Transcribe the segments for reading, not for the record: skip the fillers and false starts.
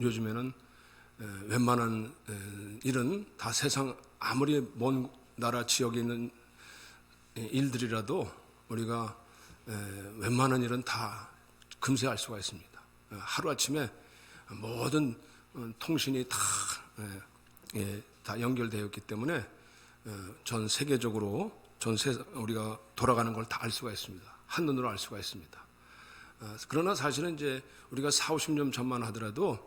요즘에는 웬만한 일은 다 세상 아무리 먼 나라 지역에 있는 일들이라도 우리가 웬만한 일은 다 금세 알 수가 있습니다. 하루아침에 모든 통신이 다 연결되어 있기 때문에 전 세계적으로 우리가 돌아가는 걸 다 알 수가 있습니다. 한눈으로 알 수가 있습니다. 그러나 사실은 이제 우리가 40, 50년 전만 하더라도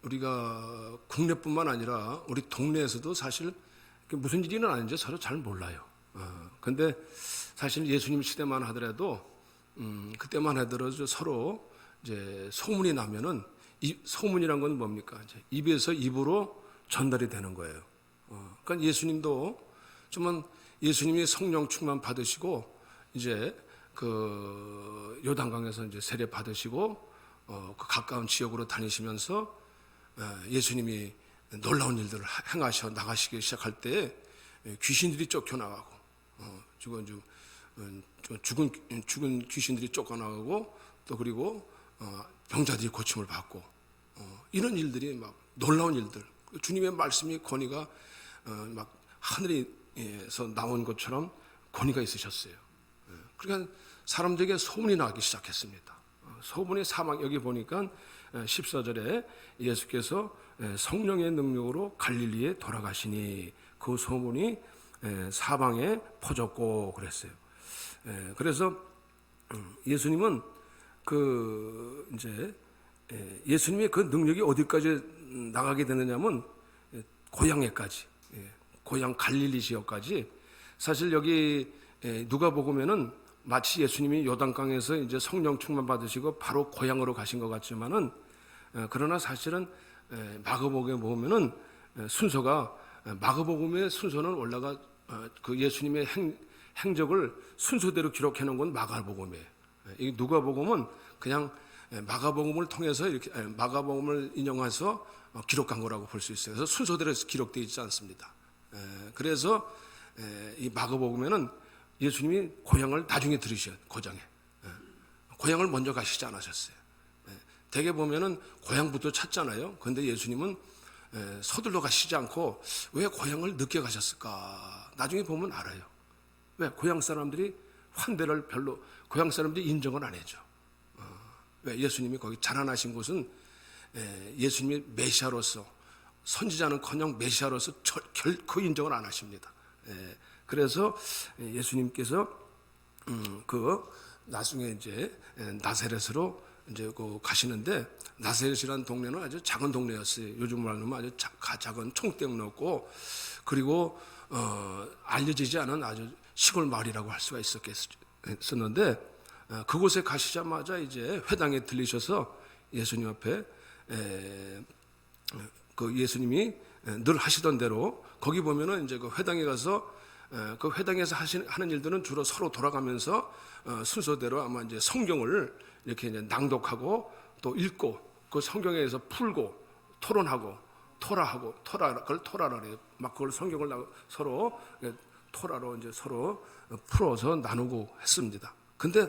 우리가 국내뿐만 아니라 우리 동네에서도 사실 무슨 일이 일어나는지 서로 잘 몰라요. 근데 사실 예수님 시대만 하더라도 그때만 하더라도 서로 이제 소문이 나면은 이 소문이란 건 뭡니까? 이제 입에서 입으로 전달이 되는 거예요. 그러니까 예수님도 좀만 예수님이 성령 충만 받으시고 이제 그 요단강에서 이제 세례 받으시고 그 가까운 지역으로 다니시면서 예수님이 놀라운 일들을 행하셔 나가시기 시작할 때 귀신들이 쫓겨나가고 죽은 귀신들이 쫓겨나가고 또 그리고 병자들이 고침을 받고 이런 일들이 막 놀라운 일들 주님의 말씀이 권위가 막 하늘에서 나온 것처럼 권위가 있으셨어요. 그러니까 사람들에게 소문이 나기 시작했습니다. 소문이 사막 여기 보니까 14절에 예수께서 성령의 능력으로 갈릴리에 돌아가시니 그 소문이 사방에 퍼졌고 그랬어요. 그래서 예수님은 예수님의 그 능력이 어디까지 나가게 되느냐면 고향에까지, 고향 갈릴리 지역까지. 사실 여기 누가복음에는 마치 예수님이 요단강에서 이제 성령 충만 받으시고 바로 고향으로 가신 것 같지만은 그러나 사실은 마가복음에 보면은 순서가 마가복음의 순서는 올라가 그 예수님의 행적을 순서대로 기록해 놓은 건 마가복음이에요. 이 누가복음은 그냥 마가복음을 통해서 이렇게 마가복음을 인용해서 기록한 거라고 볼 수 있어요. 그래서 순서대로 기록되어 있지 않습니다. 그래서 이 마가복음에는 예수님이 고향을 나중에 들으셔요. 고장에 고향을 먼저 가시지 않으셨어요. 대개 보면은 고향부터 찾잖아요. 그런데 예수님은 서둘러 가시지 않고 왜 고향을 늦게 가셨을까? 나중에 보면 알아요. 왜? 고향 사람들이 환대를 별로 고향 사람들이 인정을 안 해줘. 왜? 예수님이 거기 자라나신 곳은 예수님이 메시아로서 선지자는커녕 메시아로서 결코 인정을 안 하십니다. 그래서 예수님께서 나중에 이제 나사렛으로 이제 가시는데 나사렛이라는 동네는 아주 작은 동네였어요. 요즘 말로 하면 아주 작은 총대였고 그리고 알려지지 않은 아주 시골 마을이라고 할 수가 있었는데 그곳에 가시자마자 이제 회당에 들리셔서 예수님 앞에 그 예수님이 늘 하시던 대로 거기 보면은 이제 그 회당에 가서 그 회당에서 하는 일들은 주로 서로 돌아가면서 순서대로 아마 이제 성경을 이렇게 이제 낭독하고 또 읽고 그 성경에서 풀고 토론하고 그걸 토라라 그래요. 막 그걸 성경을 서로 토라로 이제 서로 풀어서 나누고 했습니다. 근데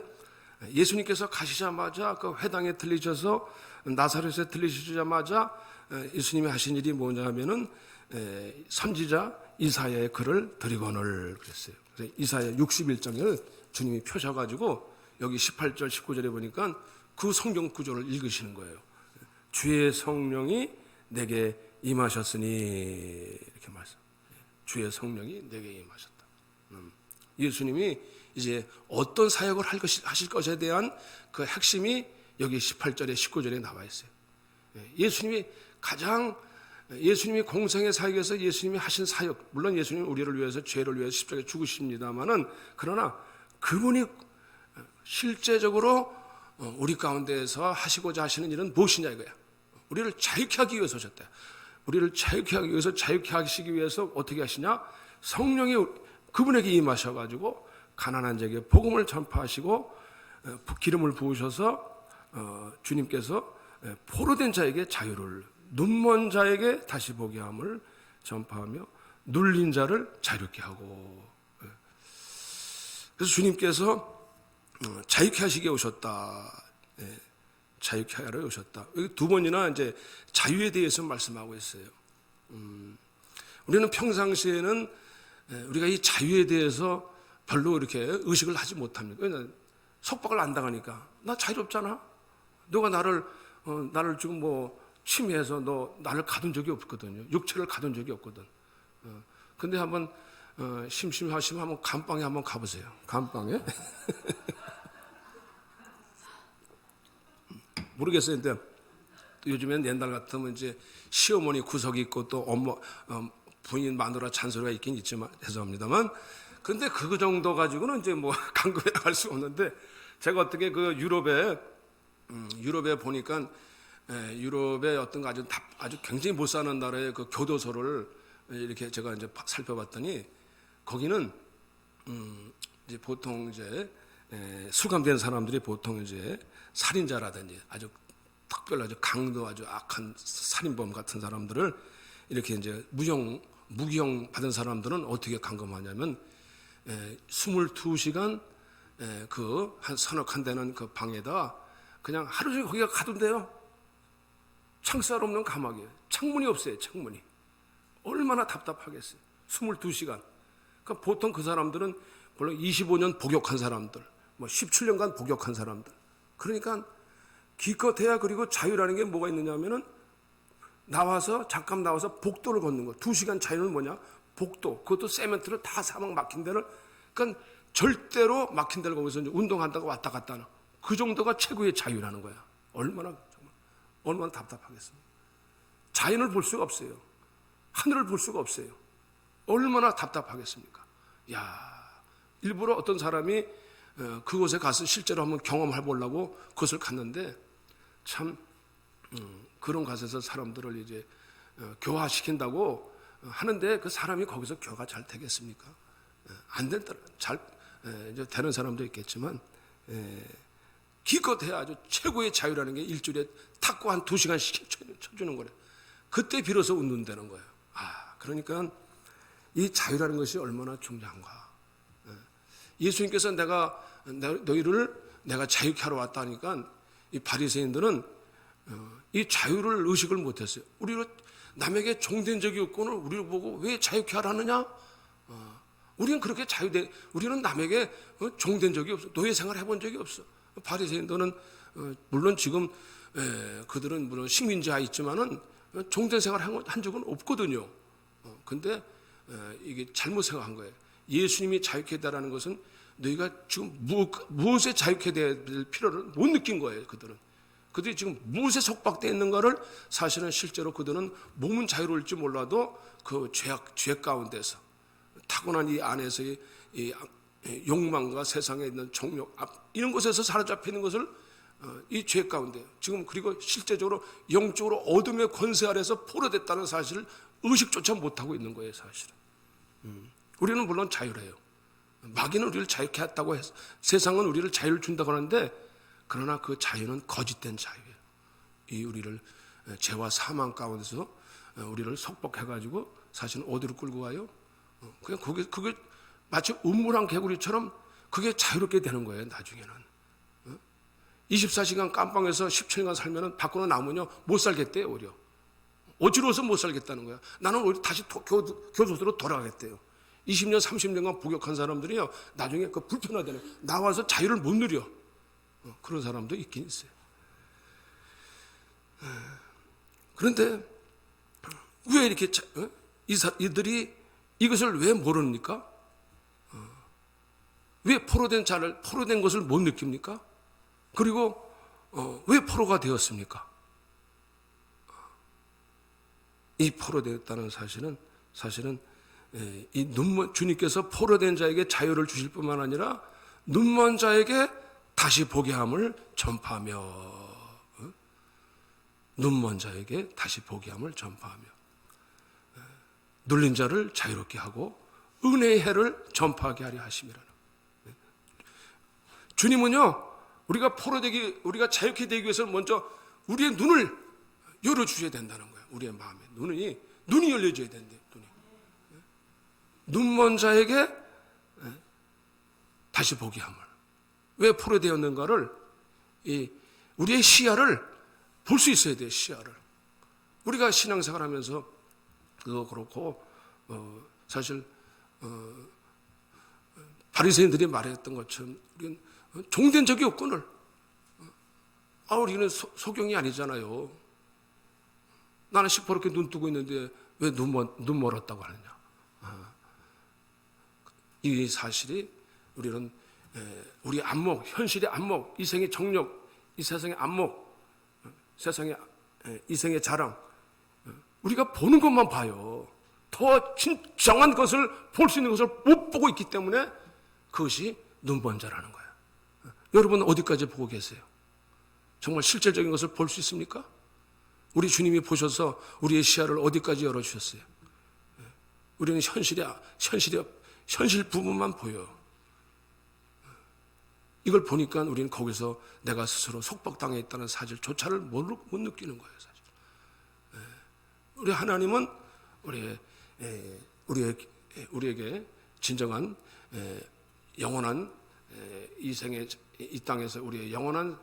예수님께서 가시자마자 그 회당에 들리셔서 나사렛에 들리시자마자 예수님이 하신 일이 뭐냐 하면은 선지자 이사야의 글을 드리거늘 그랬어요. 그래서 이사야 61장을 주님이 펴셔가지고 여기 18절 19절에 보니까 그 성경 구절을 읽으시는 거예요. 주의 성령이 내게 임하셨으니 이렇게 말씀. 주의 성령이 내게 임하셨다. 예수님이 이제 어떤 사역을 하실 것에 대한 그 핵심이 여기 18절에 19절에 나와 있어요. 예수님이 공생의 사역에서 예수님이 하신 사역, 물론 예수님이 우리를 위해서 죄를 위해서 십자가에 죽으십니다만은 그러나 그분이 실제적으로 우리 가운데에서 하시고자 하시는 일은 무엇이냐 이거야. 우리를 자유케 하기 위해서 오셨다. 우리를 자유케 하기 위해서 자유케 하시기 위해서 어떻게 하시냐? 성령이 그분에게 임하셔가지고 가난한 자에게 복음을 전파하시고 기름을 부으셔서 주님께서 포로된 자에게 자유를 눈먼 자에게 다시 보게 함을 전파하며 눌린 자를 자유케 하고 그래서 주님께서 자유케 하시게 오셨다. 자유케 하러 오셨다. 여기 두 번이나 이제 자유에 대해서 말씀하고 있어요. 우리는 평상시에는 우리가 이 자유에 대해서 별로 이렇게 의식을 하지 못합니다. 왜냐하면 속박을 안 당하니까. 나 자유롭잖아. 너가 나를 지금 뭐 침해해서 나를 가둔 적이 없거든요. 육체를 가둔 적이 없거든. 근데 한번 심심하시면 한번 감방에 한번 가보세요. 감방에. 모르겠어요. 근데 요즘엔 옛날 같으면 이제 시어머니 구석이 있고 또 엄마, 부인 마누라 잔소리가 있긴 있지만, 죄송합니다만. 근데 그 정도 가지고는 이제 뭐 강급에 갈 수 없는데, 제가 어떻게 그 유럽에 보니까, 유럽의 어떤 아주 굉장히 못 사는 나라의 그 교도소를 이렇게 제가 이제 살펴봤더니, 거기는, 이제 보통 이제, 수감된 사람들이 보통 이제 살인자라든지 아주 특별히 아주 강도 아주 악한 살인범 같은 사람들을 이렇게 이제 무기형 받은 사람들은 어떻게 감금하냐면 22시간 그 한 서너 칸 되는 그 방에다 그냥 하루 종일 거기가 가둔대요. 창살 없는 감옥이에요. 창문이 없어요. 창문이. 얼마나 답답하겠어요. 22시간. 그러니까 보통 그 사람들은 물론 25년 복역한 사람들, 뭐 17년간 복역한 사람들. 그러니까 기껏해야 그리고 자유라는 게 뭐가 있느냐면은 잠깐 나와서 복도를 걷는 거. 2시간 자유는 뭐냐? 복도. 그것도 세멘트를 다 사막 막힌 데를. 그러니까 절대로 막힌 데를 거기서 이제 운동한다고 왔다 갔다 하는. 그 정도가 최고의 자유라는 거야. 얼마나 답답하겠습니까? 자연을 볼 수가 없어요. 하늘을 볼 수가 없어요. 얼마나 답답하겠습니까? 일부러 어떤 사람이 그곳에 가서 실제로 한번 경험해 보려고 그것을 갔는데 참 그런 곳에서 사람들을 이제 교화시킨다고 하는데 그 사람이 거기서 교화가 잘 되겠습니까? 안 된다. 잘 이제 되는 사람도 있겠지만 기껏해야 아주 최고의 자유라는 게 일주일에 탁구 한 2시간씩 쳐주는 거래. 그때 비로소 웃는다는 거예요. 그러니까 이 자유라는 것이 얼마나 중요한가. 예수님께서 너희를 내가 자유케 하러 왔다 하니까 이 바리새인들은 이 자유를 의식을 못했어요. 우리는 남에게 종된 적이 없고는 우리를 보고 왜 자유케 하라느냐? 우리는 그렇게 우리는 남에게 종된 적이 없어. 노예 생활 해본 적이 없어. 바리새인들은 물론 지금 그들은 물론 식민지하에 있지만은 종된 생활 한 적은 없거든요. 근데 이게 잘못 생각한 거예요. 예수님이 자유케 되라는 것은 너희가 지금 무엇에 자유케 될 필요를 못 느낀 거예요. 그들이 지금 무엇에 속박되어 있는가를 사실은 실제로 그들은 몸은 자유로울지 몰라도 그 죄 가운데서 타고난 이 안에서의 이 욕망과 세상에 있는 정욕 이런 것에서 사로잡혀 있는 것을 이 죄 가운데 지금 그리고 실제적으로 영적으로 어둠의 권세 아래서 포로됐다는 사실을 의식조차 못하고 있는 거예요. 사실은 우리는 물론 자유래요. 마귀는 우리를 자유케 했다고 해서 세상은 우리를 자유를 준다고 하는데 그러나 그 자유는 거짓된 자유예요. 이 우리를 죄와 사망 가운데서 우리를 속박해가지고 사실은 어디로 끌고 가요? 그냥 그게 마치 음물한 개구리처럼 그게 자유롭게 되는 거예요. 나중에는 24시간 깜빵에서 17년간 살면은 밖으로 나오면요 못 살겠대요. 오히려 어지러워서 못 살겠다는 거야. 나는 오히려 다시 교도소로 돌아가겠대요. 20년 30년간 복역한 사람들이요 나중에 그 불편하다네. 나와서 자유를 못 누려. 그런 사람도 있긴 있어요. 그런데 왜 이렇게 이들이 이것을 왜 모릅니까? 왜 포로된 것을 못 느낍니까? 그리고 왜 포로가 되었습니까? 이 포로되었다는 사실은 이 주님께서 포로된 자에게 자유를 주실 뿐만 아니라 눈먼 자에게 다시 보게 함을 전파하며 눈먼 자에게 다시 보게 함을 전파하며 눌린 자를 자유롭게 하고 은혜의 해를 전파하게 하려 하심이라는. 주님은요 우리가 자유케 되기 위해서 먼저 우리의 눈을 열어주셔야 된다는 거예요. 우리의 마음에 눈이 열려져야 된대요. 눈먼 자에게 다시 보게 함을. 왜 포로되었는가를 우리의 시야를 볼 수 있어야 돼요. 시야를. 우리가 신앙생활하면서 그거 그렇고 사실 바리새인들이 말했던 것처럼 우리는 종된 적이 없거늘. 우리는 소경이 아니잖아요. 나는 시퍼렇게 눈 뜨고 있는데 왜 눈 멀었다고 하느냐. 이 사실이 우리는 우리 안목, 현실의 안목, 이생의 정력, 이 세상의 안목, 세상의 이생의 자랑, 우리가 보는 것만 봐요. 더 진정한 것을 볼 수 있는 것을 못 보고 있기 때문에 그것이 눈먼자라는 거예요. 여러분 어디까지 보고 계세요? 정말 실질적인 것을 볼 수 있습니까? 우리 주님이 보셔서 우리의 시야를 어디까지 열어주셨어요? 우리는 현실 부분만 보여요. 이걸 보니까 우리는 거기서 내가 스스로 속박당해 있다는 사실조차를 못 느끼는 거예요. 사실. 우리 하나님은 우리에게 진정한 영원한 이 땅에서 우리의 영원한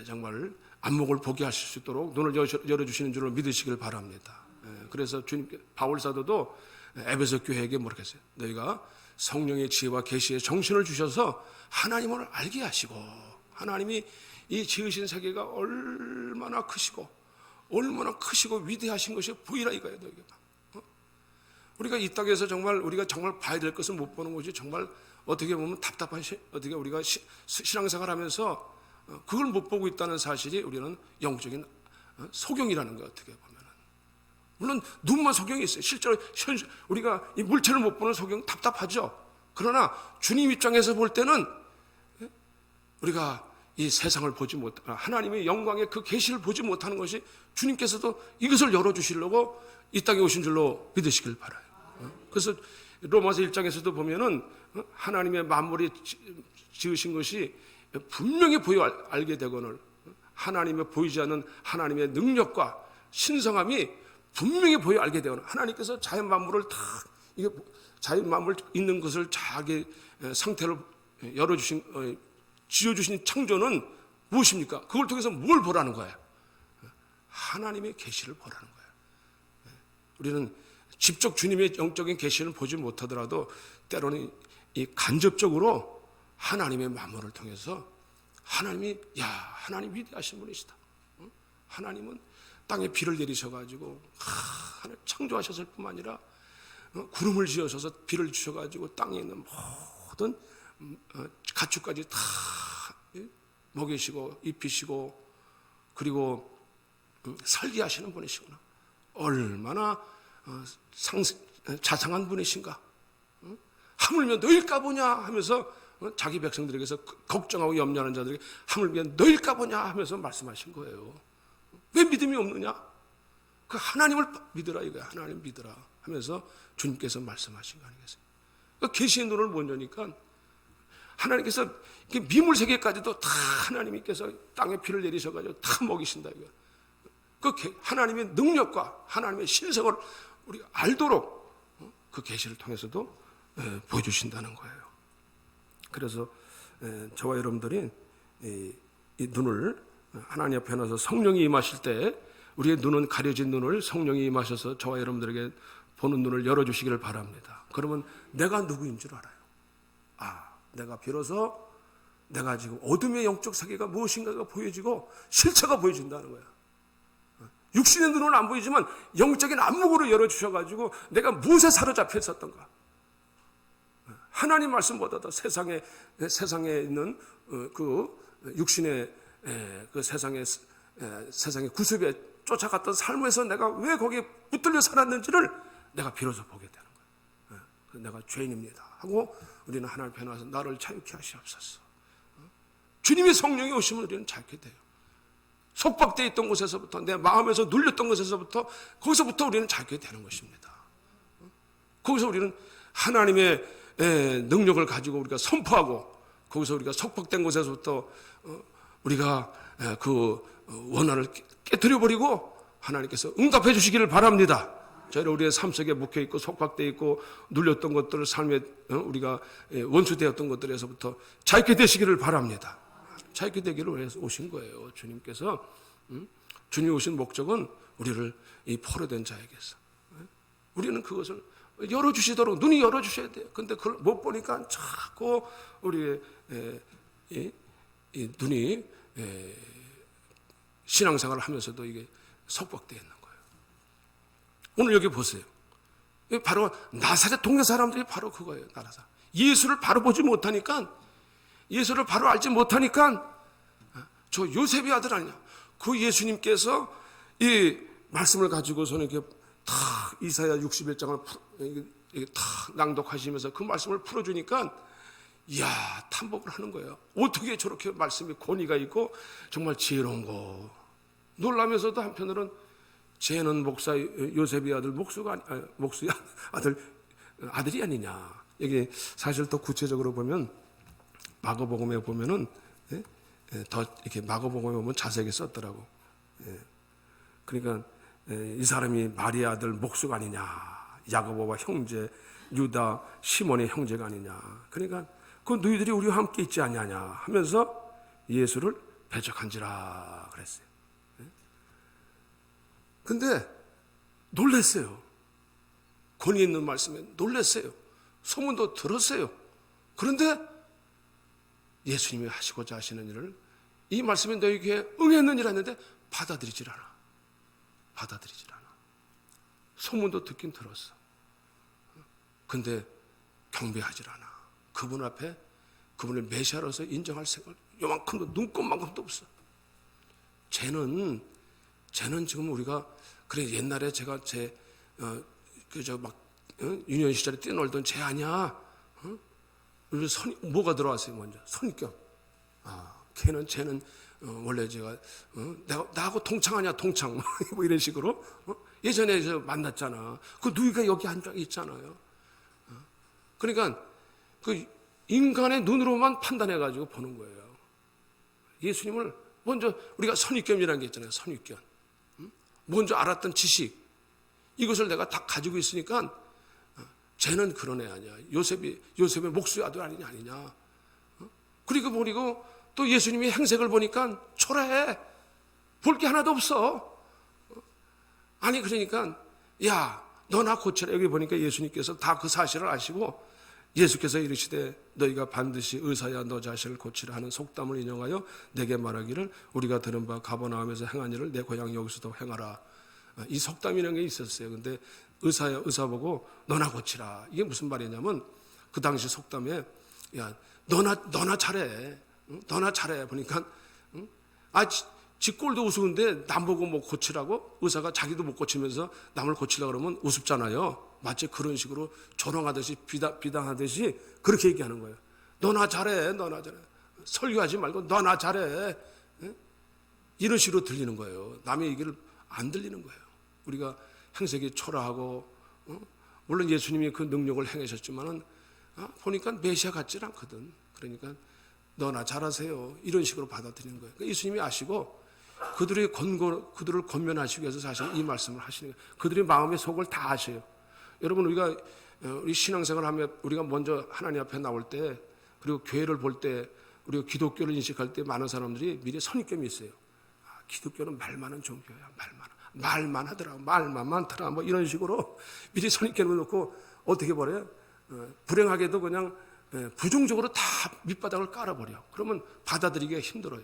정말 안목을 보게 하실 수 있도록 눈을 열어주시는 줄을 믿으시길 바랍니다. 그래서 주님 바울 사도도 에베소 교회에게 뭐라고 했어요? 너희가 성령의 지혜와 계시의 정신을 주셔서 하나님을 알게 하시고, 하나님이 이 지으신 세계가 얼마나 크시고 위대하신 것이 보이라 이거예요. 너희가 우리가 이 땅에서 우리가 정말 봐야 될 것을 못 보는 것이 정말 어떻게 보면 답답한 어떻게 우리가 신앙생활하면서 그걸 못 보고 있다는 사실이 우리는 영적인 소경이라는 거예요. 어떻게 보면은 물론 눈만 소경이 있어요. 실제로 우리가 이 물체를 못 보는 소경 답답하죠. 그러나 주님 입장에서 볼 때는 우리가 이 세상을 보지 하나님의 영광의 그 계시를 보지 못하는 것이 주님께서도 이것을 열어주시려고 이 땅에 오신 줄로 믿으시길 바라요. 그래서 로마서 1장에서도 보면은 하나님의 만물이 지으신 것이 분명히 보여 알게 되거늘 하나님의 보이지 않는 하나님의 능력과 신성함이 분명히 보여 알게 되거늘 하나님께서 자연 만물을 다 이게 자연 만물 있는 것을 자기 상태로 지어주신 창조는 무엇입니까? 그걸 통해서 뭘 보라는 거예요? 하나님의 계시를 보라는 거예요. 우리는 직접 주님의 영적인 계시를 보지 못하더라도 때로는 이 간접적으로 하나님의 만물을 통해서 하나님 위대하신 분이시다. 하나님은 땅에 비를 내리셔가지고 하늘 창조하셨을 뿐만 아니라 구름을 지으셔서 비를 주셔가지고 땅에 있는 모든 가축까지 다 먹이시고 입히시고 그리고 살게 하시는 분이시구나. 얼마나 자상한 분이신가. 하물며 너일까 보냐 하면서 자기 백성들에게서 걱정하고 염려하는 자들에게 하물며 너일까 보냐 하면서 말씀하신 거예요. 왜 믿음이 없느냐? 그 하나님을 믿으라 이거야. 하나님 믿으라 하면서 주님께서 말씀하신 거 아니겠어요? 그 계시의 눈을 못 여니까 하나님께서 미물 세계까지도 다 하나님께서 땅에 비를 내리셔가지고 다 먹이신다 이거. 그 하나님의 능력과 하나님의 신성을 우리가 알도록 그 계시를 통해서도 보여주신다는 거예요. 그래서 저와 여러분들이 이 눈을 하나님 앞에 나서 성령이 임하실 때 우리의 눈은 가려진 눈을 성령이 임하셔서 저와 여러분들에게 보는 눈을 열어주시기를 바랍니다. 그러면 내가 누구인 줄 알아요. 내가 비로소 내가 지금 어둠의 영적 세계가 무엇인가가 보여지고 실체가 보여진다는 거야. 육신의 눈은 안 보이지만 영적인 안목으로 열어주셔가지고 내가 무엇에 사로잡혀 있었던가. 하나님 말씀보다도 세상에 있는 그 육신의 그 세상의 구습에 쫓아갔던 삶에서 내가 왜 거기에 붙들려 살았는지를 내가 비로소 보게 되는 거예요. 내가 죄인입니다 하고 우리는 하나님 앞에 나와서 나를 자유케 하시옵소서. 주님의 성령이 오시면 우리는 자유케 돼요. 속박되어 있던 곳에서부터 내 마음에서 눌렸던 곳에서부터 거기서부터 우리는 자유케 되는 것입니다. 거기서 우리는 하나님의 능력을 가지고 우리가 선포하고 거기서 우리가 속박된 곳에서부터 우리가 그 원한을 깨뜨려 버리고 하나님께서 응답해 주시기를 바랍니다. 저희는 우리의 삶 속에 묵혀 있고 속박되어 있고 눌렸던 것들을 삶에 우리가 원수되었던 것들에서부터 자유케 되시기를 바랍니다. 자유케 되기를 위해서 오신 거예요. 주님께서 주님 오신 목적은 우리를 이 포로된 자에게서 우리는 그것을 열어주시도록 눈이 열어주셔야 돼요. 근데 그걸 못 보니까 자꾸 우리의 이 눈이 신앙생활을 하면서도 이게 석박되어 있는 거예요. 오늘 여기 보세요. 바로 나사렛 동네 사람들이 바로 그거예요. 나사렛. 예수를 바로 보지 못하니까, 예수를 바로 알지 못하니까 저 요셉의 아들 아니냐. 그 예수님께서 이 말씀을 가지고서는 이렇게 탁 이사야 61장을 탁 낭독하시면서 그 말씀을 풀어주니까 이야, 탐복을 하는 거예요. 어떻게 저렇게 말씀에 권위가 있고 정말 지혜로운 거. 놀라면서도 한편으로는 쟤는 목사 요셉의 아들 목수의 아들이 아니냐. 여기 사실 더 구체적으로 보면 마가복음에 보면은 더 이렇게 마가복음에 보면 자세하게 썼더라고. 그러니까 이 사람이 마리아 아들 목수가 아니냐, 야고보와 형제 유다 시몬의 형제가 아니냐. 그러니까 그 너희들이 우리와 함께 있지 아니하냐 하면서 예수를 배척한지라 그랬어요. 근데 놀랐어요. 권위 있는 말씀에 놀랐어요. 소문도 들었어요. 그런데 예수님이 하시고자 하시는 일을 이 말씀에 너희에게 응했느니라 했는데 받아들이질 않아. 받아들이질 않아. 소문도 듣긴 들었어. 근데 경배하질 않아. 그분 앞에 그분을 메시아로서 인정할 생각 요만큼도 눈꼽만큼도 없어. 쟤는 지금 우리가 그래 옛날에 제가 유년 시절에 뛰어놀던 쟤 아니야. 뭐가 들어왔어요 먼저? 선입견. 쟤는 원래 제가 나하고 동창하냐 동창 뭐 이런 식으로 예전에 저 만났잖아. 그 누이가 여기 앉아 있잖아요. 그러니까 그 인간의 눈으로만 판단해가지고 보는 거예요. 예수님을 먼저 우리가 선입견이라는 게 있잖아요. 선입견. 먼저 알았던 지식 이것을 내가 다 가지고 있으니까 쟤는 그런 애 아니야. 요셉의 목수의 아들 아니냐. 그리고 또 예수님의 행색을 보니까 초라해. 볼 게 하나도 없어. 아니 그러니까 야 너나 고쳐라. 여기 보니까 예수님께서 다 그 사실을 아시고 예수께서 이르시되 너희가 반드시 의사야 너 자신을 고치라 하는 속담을 인용하여 내게 말하기를 우리가 들은 바 가버나움에서 행한 일을 내 고향 여기서도 행하라. 이 속담이라는 게 있었어요. 근데 의사 보고 너나 고치라. 이게 무슨 말이냐면 그 당시 속담에 야 너나 잘해. 너나 잘해. 보니까 지 꼴도 우스운데 남 보고 뭐 고치라고 의사가 자기도 못 고치면서 남을 고치려고 그러면 우습잖아요. 마치 그런 식으로 조롱하듯이 비방하듯이 그렇게 얘기하는 거예요. 너나 잘해. 설교하지 말고 너나 잘해. 이런 식으로 들리는 거예요. 남의 얘기를 안 들리는 거예요. 우리가 행색이 초라하고 물론 예수님이 그 능력을 행하셨지만은 보니까 메시아 같지 않거든. 그러니까 너나 잘하세요. 이런 식으로 받아들이는 거예요. 그러니까 예수님이 아시고 그들을 권면하시기 위해서 사실 이 말씀을 하시는 거예요. 그들의 마음의 속을 다 아셔요. 여러분 우리 신앙생활 하면 우리가 먼저 하나님 앞에 나올 때 그리고 교회를 볼 때 우리가 기독교를 인식할 때 많은 사람들이 미리 선입견이 있어요. 기독교는 말 많은 종교야. 말만 하더라. 말만 많더라. 뭐 이런 식으로 미리 선입견을 놓고 어떻게 버려요? 불행하게도 그냥 부정적으로 다 밑바닥을 깔아버려. 그러면 받아들이기가 힘들어요.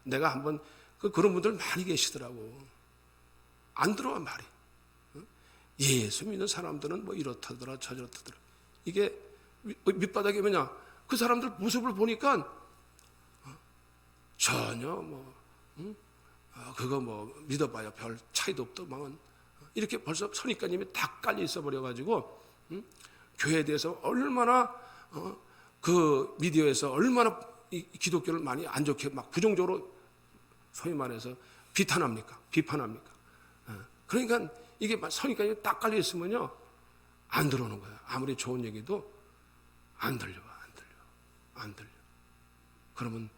내가 한번 그런 분들 많이 계시더라고. 안 들어와 말이. 예수 믿는 사람들은 뭐 이렇다더라 저렇다더라. 이게 밑바닥이 뭐냐? 그 사람들 모습을 보니까 전혀 그거 믿어봐야 별 차이도 없더만 이렇게 벌써 선입견이 다 깔려 있어 버려가지고 교회에 대해서 얼마나 그 미디어에서 얼마나 이 기독교를 많이 안 좋게 막 부정적으로 소위 말해서 비판합니까? 그러니까 이게 선입견이 딱 깔려 있으면요 안 들어오는 거예요. 아무리 좋은 얘기도 안 들려. 그러면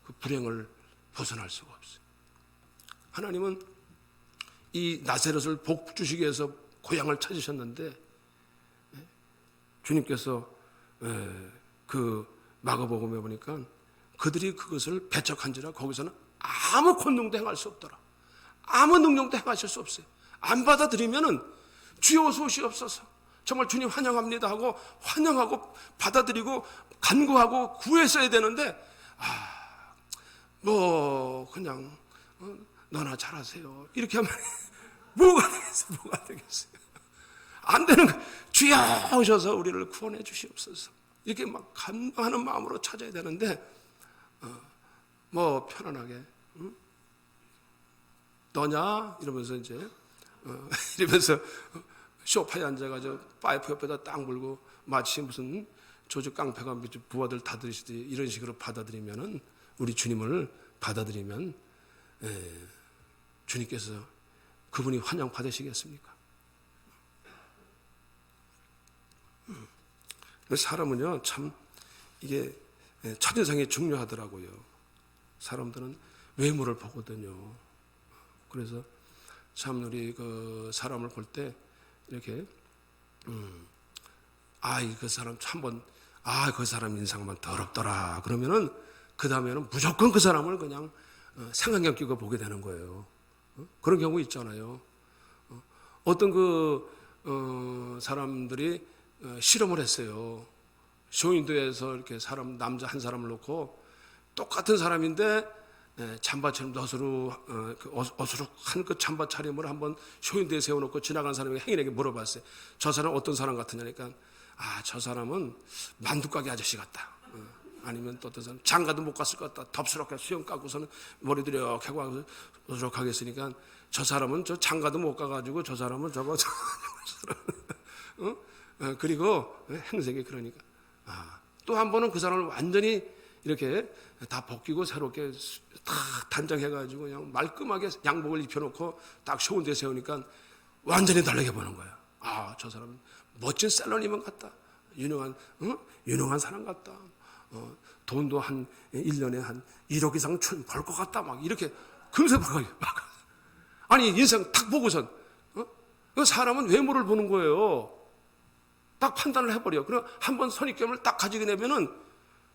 그 불행을 벗어날 수가 없어요. 하나님은 이 나사렛을 복 주시기 위해서 고향을 찾으셨는데 주님께서 그 마가복음에 보니까 그들이 그것을 배척한지라 거기서는 아무 권능도 행할 수 없더라. 아무 능력도 행하실 수 없어요. 안 받아들이면은 주여 어서 오시옵소서, 정말 주님 환영합니다 하고 환영하고 받아들이고 간구하고 구했어야 되는데, 뭐 그냥 너나 잘하세요 이렇게 하면 뭐가 되겠어요. 안 되는 거. 주여 오셔서 우리를 구원해 주시옵소서, 이렇게 막 간구하는 마음으로 찾아야 되는데, 뭐 편안하게 너냐 이러면서 이제 이러면서 소파에 앉아가지고 파이프 옆에다 딱 물고 마치 무슨 조직 깡패가 부하들 다들이시듯이 이런 식으로 받아들이면은, 우리 주님을 받아들이면 주님께서 그분이 환영 받으시겠습니까? 사람은요 참 이게 첫인상이 중요하더라고요. 사람들은 외모를 보거든요. 그래서 참 우리 그 사람을 볼 때 이렇게 그 사람 한번 그 사람 인상만 더럽더라 그러면은 그 다음에는 무조건 그 사람을 그냥 색안경 끼고 보게 되는 거예요. 그런 경우 있잖아요. 어떤 사람들이 실험을 했어요. 쇼윈도에서 이렇게 남자 한 사람을 놓고 똑같은 사람인데 잠바처럼 어수룩한 그 잠바 차림을 한번 쇼윈도에 세워놓고 지나간 사람이 행인에게 물어봤어요. 저 사람 어떤 사람 같으냐니까, 저 사람은 만두가게 아저씨 같다. 아니면 또 어떤 사람 장가도 못 갔을 것 같다. 덥수룩하게 수염 깎고서는 머리 이렇게 하고 어수룩하게 했으니까, 저 사람은 저 장가도 못 가가지고 저 사람은 저거 그리고 행색이 그러니까, 또 한 번은 그 사람을 완전히 이렇게 다 벗기고 새롭게 다 단장해가지고 그냥 말끔하게 양복을 입혀놓고 딱 쇼운데 세우니까 완전히 다르게 보는 거야. 저 사람은 멋진 셀러리맨 같다. 유능한 사람 같다. 돈도 한 1년에 한 1억 이상 벌 것 같다. 막 이렇게 금세 막. 아니 인생 탁 보고선 사람은 외모를 보는 거예요. 딱 판단을 해버려. 그럼 한번 선입견을 딱 가지게 되면은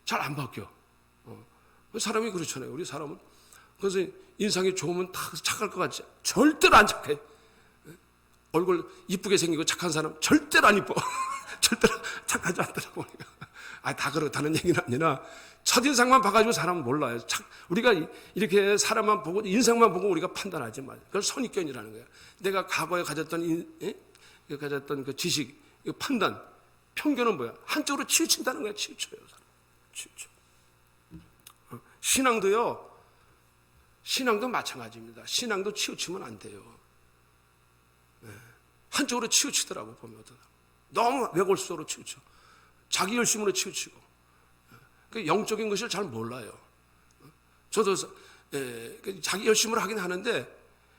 잘 안 바뀌어. 사람이 그렇잖아요. 우리 사람은. 그래서 인상이 좋으면 다 착할 것 같지. 절대로 안 착해. 얼굴 이쁘게 생기고 착한 사람 절대로 안 이뻐. 절대로 착하지 않더라고. 다 그렇다는 얘기는 아니라 첫인상만 봐가지고 사람은 몰라요. 우리가 이렇게 사람만 보고 인상만 보고 우리가 판단하지 말아요. 그걸 선입견이라는 거예요. 내가 과거에 가졌던 그 지식, 판단, 편견은 뭐야? 한쪽으로 치우친다는 거야. 치우쳐요. 치우쳐. 신앙도 마찬가지입니다. 신앙도 치우치면 안 돼요. 한쪽으로 치우치더라고 보면. 너무 외골수로 치우쳐. 자기 열심으로 치우치고. 영적인 것을 잘 몰라요. 저도 자기 열심으로 하긴 하는데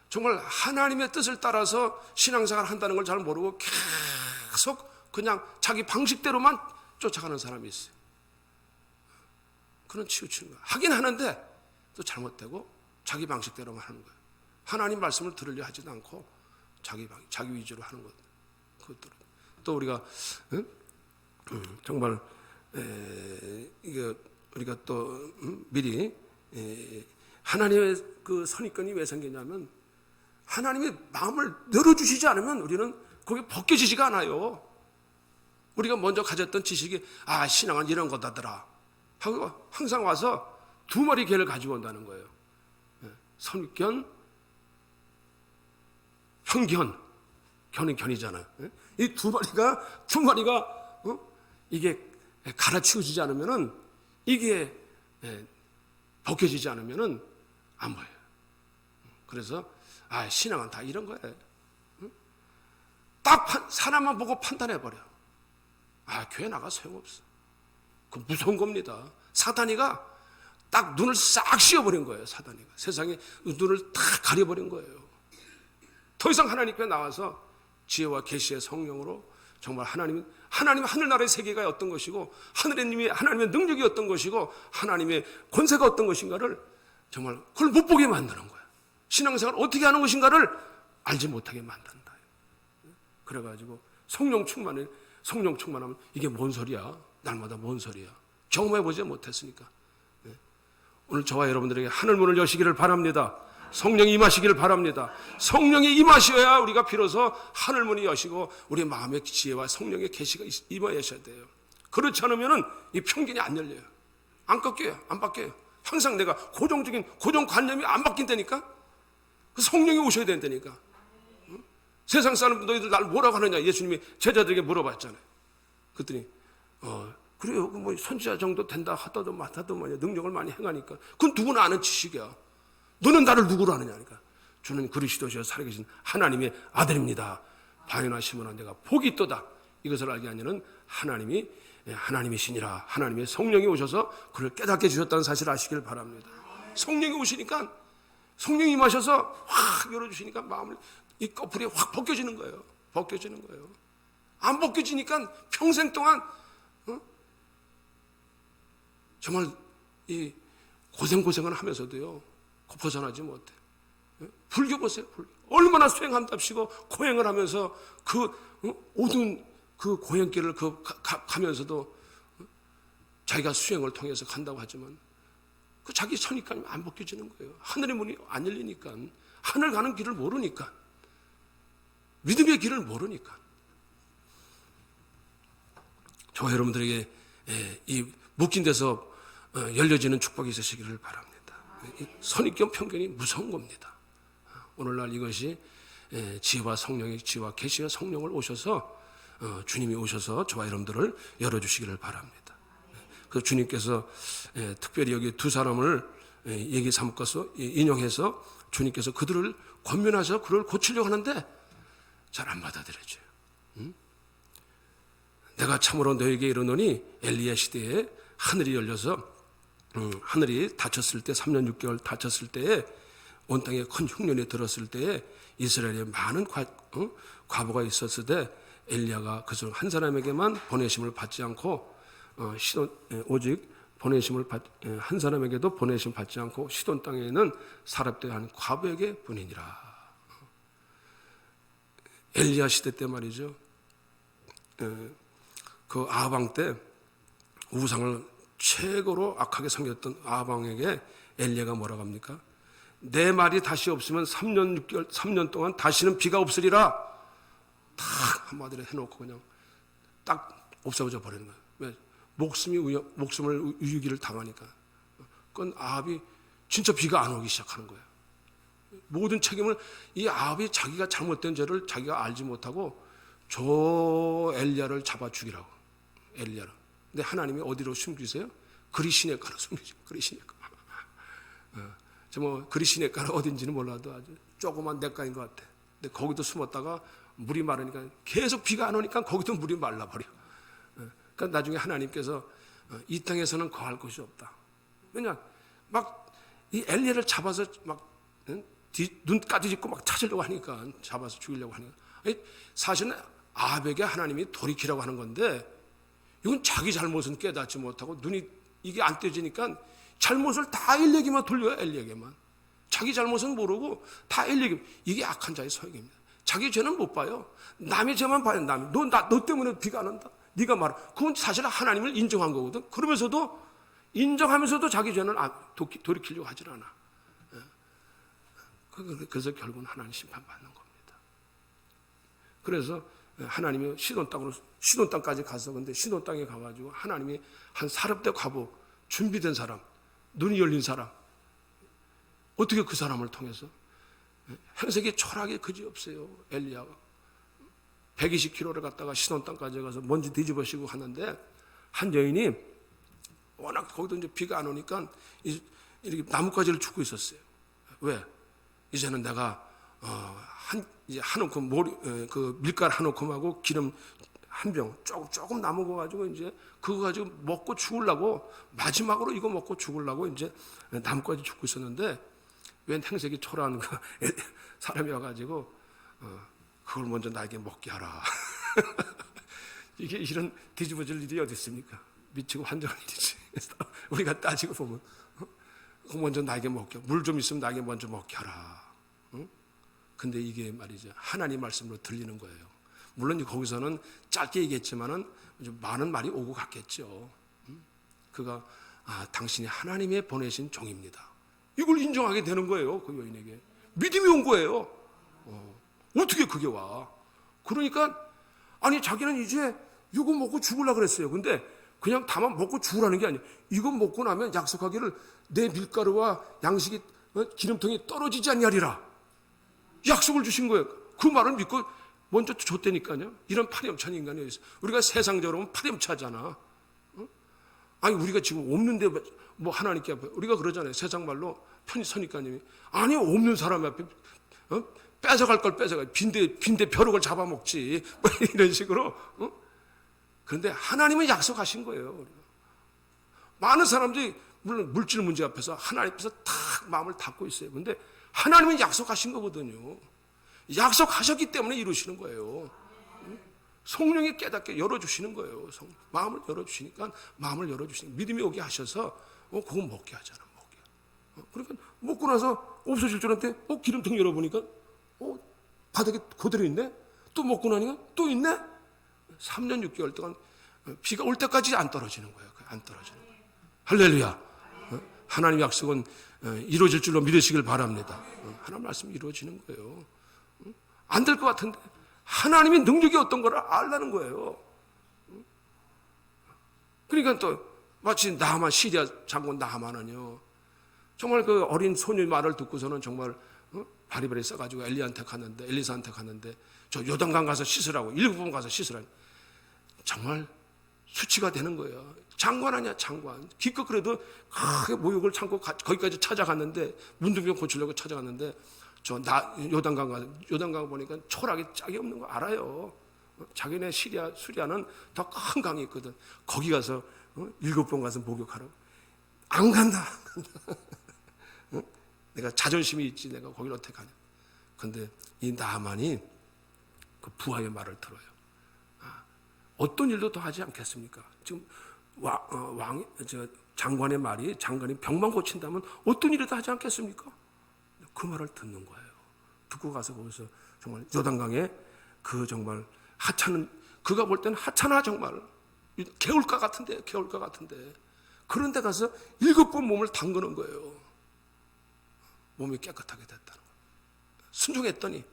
정말 하나님의 뜻을 따라서 신앙생활을 한다는 걸 잘 모르고 계속 그냥 자기 방식대로만 쫓아가는 사람이 있어요. 그런 치우치는 거야. 하긴 하는데 또 잘못되고 자기 방식대로만 하는 거예요. 하나님 말씀을 들으려 하지도 않고 자기 위주로 하는 것. 그것들은 또 우리가 정말 이게 우리가 또 미리 하나님의 그 선입견이 왜 생기냐면, 하나님이 마음을 열어주시지 않으면 우리는 거기 벗겨지지가 않아요. 우리가 먼저 가졌던 지식이 신앙은 이런 거다더라 하고 항상 와서 두 마리 개를 가지고 온다는 거예요. 선입견, 편견. 견은 견이잖아요. 이 두 마리가 이게 갈아치워지지 않으면은, 이게 벗겨지지 않으면은 안 보여요. 그래서 신앙은 다 이런 거예요. 딱 사람만 보고 판단해버려. 교회 나가 소용없어. 그 무서운 겁니다. 사단이가 딱 눈을 싹 씌워버린 거예요. 사단이가 세상에 눈을 다 가려버린 거예요. 더 이상 하나님께 나와서 지혜와 계시의 성령으로 정말 하나님 하늘나라의 세계가 어떤 것이고, 하나님의 능력이 어떤 것이고, 하나님의 권세가 어떤 것인가를 정말 그걸 못 보게 만드는 거야. 신앙생활을 어떻게 하는 것인가를 알지 못하게 만든다. 그래가지고 성령 충만하면 이게 뭔 소리야? 날마다 뭔 소리야? 경험해보지 못했으니까. 오늘 저와 여러분들에게 하늘 문을 여시기를 바랍니다. 성령이 임하시기를 바랍니다. 성령이 임하셔야 우리가 비로소 하늘 문이 여시고 우리 마음의 지혜와 성령의 계시가 임하셔야 돼요. 그렇지 않으면 이 편견이 안 열려요. 안 꺾여요. 안 바뀌어요. 항상 내가 고정관념이 안 바뀐다니까. 성령이 오셔야 된다니까. 세상 사람 너희들 날 뭐라고 하느냐 예수님이 제자들에게 물어봤잖아요. 그랬더니 그래요. 뭐 선지자 정도 된다 하다도 말이야. 능력을 많이 행하니까. 그건 누구나 아는 지식이야. 너는 나를 누구로 아느냐 하니까. 주는 그리스도시여 살아계신 하나님의 아들입니다. 바요나 시몬아 내가 복이 있도다. 이것을 알게 하냐는 하나님이시니라. 하나님의 성령이 오셔서 그를 깨닫게 해주셨다는 사실을 아시길 바랍니다. 성령이 오시니까 성령이 임하셔서 확 열어주시니까 마음을 이 꺼풀이 확 벗겨지는 거예요. 벗겨지는 거예요. 안 벗겨지니까 평생 동안 정말 이 고생을 하면서도요 벗어나지 못해. 불교 보세요. 불교. 얼마나 수행한답시고 고행을 하면서 그 어두운 그 고행길을 가면서도 자기가 수행을 통해서 간다고 하지만 그 자기 선입관이 안 벗겨지는 거예요. 하늘의 문이 안 열리니까. 하늘 가는 길을 모르니까. 믿음의 길을 모르니까. 저와 여러분들에게 이 묶인 데서 열려지는 축복이 있으시기를 바랍니다. 선입견 편견이 무서운 겁니다. 오늘날 이것이 지혜와 계시와 성령을 오셔서 주님이 오셔서 저와 여러분들을 열어주시기를 바랍니다. 그래서 주님께서 특별히 여기 두 사람을 얘기 삼고서 인용해서 주님께서 그들을 권면하셔서 그를 고치려고 하는데 잘 안 받아들여져요. 내가 참으로 너에게 이르노니 엘리야 시대에 하늘이 열려서 하늘이 닫혔을 때 3년 6개월 닫혔을 때에 온 땅에 큰 흉년이 들었을 때에 이스라엘에 많은 과부가 있었을 때 엘리야가 그 중 한 사람에게만 보내심을 받지 않고 오직 한 사람에게도 보내심 받지 않고 시돈 땅에 있는 사렙대 한 과부에게 뿐이니라. 엘리야 시대 때 말이죠. 그 아방 때 우상을 최고로 악하게 섬겼던 아방에게 엘리야가 뭐라고 합니까? 내 말이 다시 없으면 3년 동안 다시는 비가 없으리라. 딱 한마디로 해놓고 그냥 딱 없어져 버리는 거예요. 왜? 목숨을 유기를 당하니까. 그건 아합이 진짜 비가 안 오기 시작하는 거예요. 모든 책임을 이 아합이 자기가 잘못된 죄를 자기가 알지 못하고 저 엘리야를 잡아 죽이라고. 엘리야를. 근데 하나님이 어디로 숨기세요? 그리시네가로 숨기죠. 그리시네가. 그리시네가는 어딘지는 몰라도 아주 조그만 냇가인 것 같아. 근데 거기도 숨었다가 물이 마르니까 계속 비가 안 오니까 거기도 물이 말라버려. 그러니까 나중에 하나님께서 이 땅에서는 거할 곳이 없다. 왜냐, 이 엘리야를 잡아서 눈까지 짚고 찾으려고 하니까, 잡아서 죽이려고 하니까. 사실은 아합에게 하나님이 돌이키라고 하는 건데, 이건 자기 잘못은 깨닫지 못하고 눈이 이게 안 떼지니까 잘못을 다 엘리야에게만 돌려요. 엘리야에게만. 자기 잘못은 모르고 다 엘리야에게. 이게 악한 자의 소욕입니다. 자기 죄는 못 봐요. 남의 죄만 봐요. 너 때문에 비가 안 온다. 네가 말해. 그건 사실 하나님을 인정한 거거든. 그러면서도 인정하면서도 자기 죄는 돌이키려고 하질 않아. 그래서 결국은 하나님 심판받는 겁니다. 그래서 하나님이 시돈 땅까지 가서 근데 시돈 땅에 가가지고 하나님이 한 사렙대 과부 준비된 사람, 눈이 열린 사람, 어떻게 그 사람을 통해서 행색이 초라하게 그지없어요. 엘리야가 120km를 갔다가 시돈 땅까지 가서 먼지 뒤집어쓰고 하는데 한 여인이 워낙 거기도 이제 비가 안 오니까 이렇게 나뭇가지를 줍고 있었어요. 왜? 이제는 내가 이제 한우큼 그 밀가루 한우큼하고 기름 한 병 조금 남은 거 가지고 이제 그거 가지고 먹고 죽으려고 마지막으로 이거 먹고 죽으려고 이제 나뭇가지 줍고 있었는데 웬 행색이 초라한 그 사람이 와가지고 그걸 먼저 나에게 먹게 하라. 이게 이런 뒤집어질 일이 어디 있습니까? 미치고 환장할 일이지. 우리가 따지고 보면 그거 먼저 나에게 먹게, 물 좀 있으면 나에게 먼저 먹게 하라. 근데 이게 말이죠, 하나님 말씀으로 들리는 거예요. 물론 거기서는 짧게 얘기했지만은 많은 말이 오고 갔겠죠. 그가 당신이 하나님의 보내신 종입니다. 이걸 인정하게 되는 거예요. 그 여인에게 믿음이 온 거예요. 어떻게 그게 와? 그러니까 아니 자기는 이제 이거 먹고 죽으려고 그랬어요. 근데 그냥 다만 먹고 죽으라는 게 아니에요. 이거 먹고 나면 약속하기를 내 밀가루와 양식이 기름통이 떨어지지 않냐리라 약속을 주신 거예요. 그 말을 믿고 먼저 줬다니까요. 이런 파렴치한 인간이 어디 있어? 우리가 세상적으로 보면 파렴치하잖아. 아니 우리가 지금 없는데 뭐 하나님께 앞에 우리가 그러잖아요. 세상 말로 편선입가님이 아니 없는 사람 앞에 뺏어갈 걸 뺏어가 빈대 벼룩을 잡아먹지 뭐 이런 식으로. 그런데 하나님은 약속하신 거예요. 우리가. 많은 사람들이 물론 물질 문제 앞에서 하나님 앞에서 탁 마음을 닫고 있어요. 그런데 하나님은 약속하신 거거든요. 약속하셨기 때문에 이루시는 거예요. 성령이 깨닫게 열어주시는 거예요. 마음을 열어주시니까 마음을 열어주시니까 믿음이 오게 하셔서 그거 먹게 하잖아. 먹게. 그러니까 먹고 나서 없어질 줄 알았는데 기름통 열어보니까 바닥에 그대로 있네. 또 먹고 나니까 또 있네. 3년 6개월 동안 비가 올 때까지 안 떨어지는 거예요. 안 떨어지는 거예요. 할렐루야. 하나님 약속은 이루어질 줄로 믿으시길 바랍니다. 하나님 말씀이 이루어지는 거예요. 안 될 것 같은데 하나님의 능력이 어떤 거를 알라는 거예요. 그러니까 또 마치 나하만 시리아 장군 나하만은요 정말 그 어린 소녀의 말을 듣고서는 정말 바리바리 써가지고 엘리사한테 갔는데 저 요단강 가서 씻으라고 7번 가서 씻으라고 정말 수치가 되는 거예요. 장관 아니야 장관. 기껏 그래도 크게 모욕을 참고 거기까지 찾아갔는데 문둥병 고치려고 찾아갔는데 요단강 보니까 초락이 짝이 없는 거 알아요. 자기네 수리아는 더 큰 강이 있거든. 거기 가서 7번 가서 목욕하라고. 안 간다. 내가 자존심이 있지. 내가 거기를 어떻게 가냐. 근데 이 나만이 그 부하의 말을 들어요. 어떤 일도 더 하지 않겠습니까? 지금 장관의 말이 장관이 병만 고친다면 어떤 일도 하지 않겠습니까? 그 말을 듣는 거예요. 듣고 가서 거기서 정말 요단강에 그 정말 하찮은 그가 볼 때는 하찮아 정말 개울가 같은데 그런 데 가서 7번 몸을 담그는 거예요. 몸이 깨끗하게 됐다는 거예요.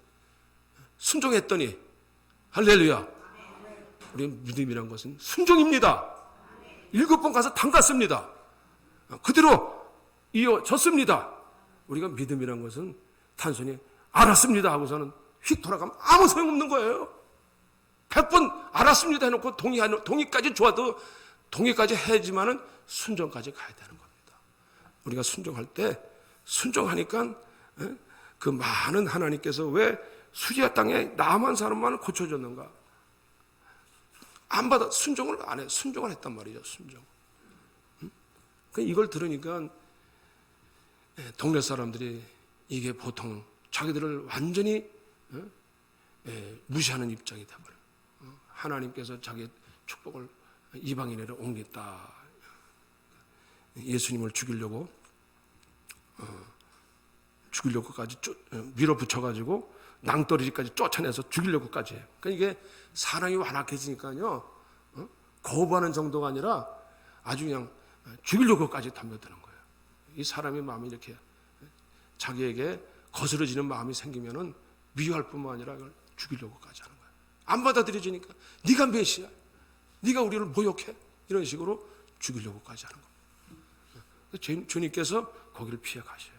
순종했더니 할렐루야. 우리 믿음이란 것은 순종입니다. 7번 가서 담갔습니다. 그대로 이어졌습니다. 우리가 믿음이란 것은 단순히 알았습니다 하고서는 휙 돌아가면 아무 소용없는 거예요. 100번 알았습니다 해놓고 동의까지 좋아도 동의까지 해야지만은 순종까지 가야 되는 겁니다. 우리가 순종할 때 순종하니까 그 많은 하나님께서 왜 수리아 땅에 남한 사람만 고쳐줬는가? 안 받아 순종을 안 해. 순종을 했단 말이죠. 순종. 이걸 들으니까 동네 사람들이 이게 보통 자기들을 완전히 무시하는 입장이 되어버려요. 하나님께서 자기의 축복을 이방인에게 옮겼다. 예수님을 죽이려고까지 밀어붙여가지고 낭떠러지까지 쫓아내서 죽이려고까지 해요. 그러니까 이게 사람이 완악해지니까요. 거부하는 정도가 아니라 아주 그냥 죽이려고까지 덤벼드는 거예요. 이 사람의 마음이 이렇게 자기에게 거스러지는 마음이 생기면은 미워할 뿐만 아니라 이걸 죽이려고까지 하는 거예요. 안 받아들여지니까 네가 몇이야? 네가 우리를 모욕해? 이런 식으로 죽이려고까지 하는 겁니다. 주님께서 거기를 피해 가셔요.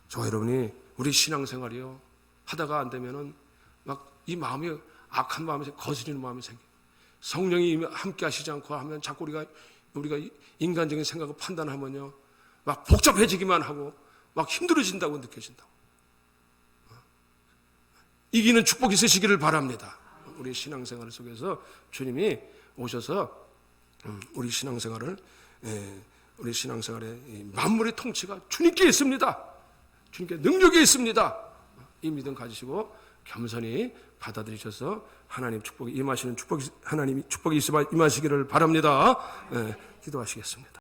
저 여러분이 우리 신앙생활이요 하다가 안 되면은 막 이 마음이 악한 마음이 거스리는 마음이 생겨. 성령이 함께 하시지 않고 하면 자꾸 우리가 인간적인 생각을 판단하면요 막 복잡해지기만 하고 막 힘들어진다고 느껴진다고. 이기는 축복이 있으시기를 바랍니다. 우리 신앙생활 속에서 주님이 오셔서 우리 신앙생활의 만물의 통치가 주님께 있습니다. 주님께 능력이 있습니다. 이 믿음 가지시고 겸손히 받아들이셔서 하나님 축복이 임하시는 하나님이 축복이 임하시기를 바랍니다. 기도하시겠습니다.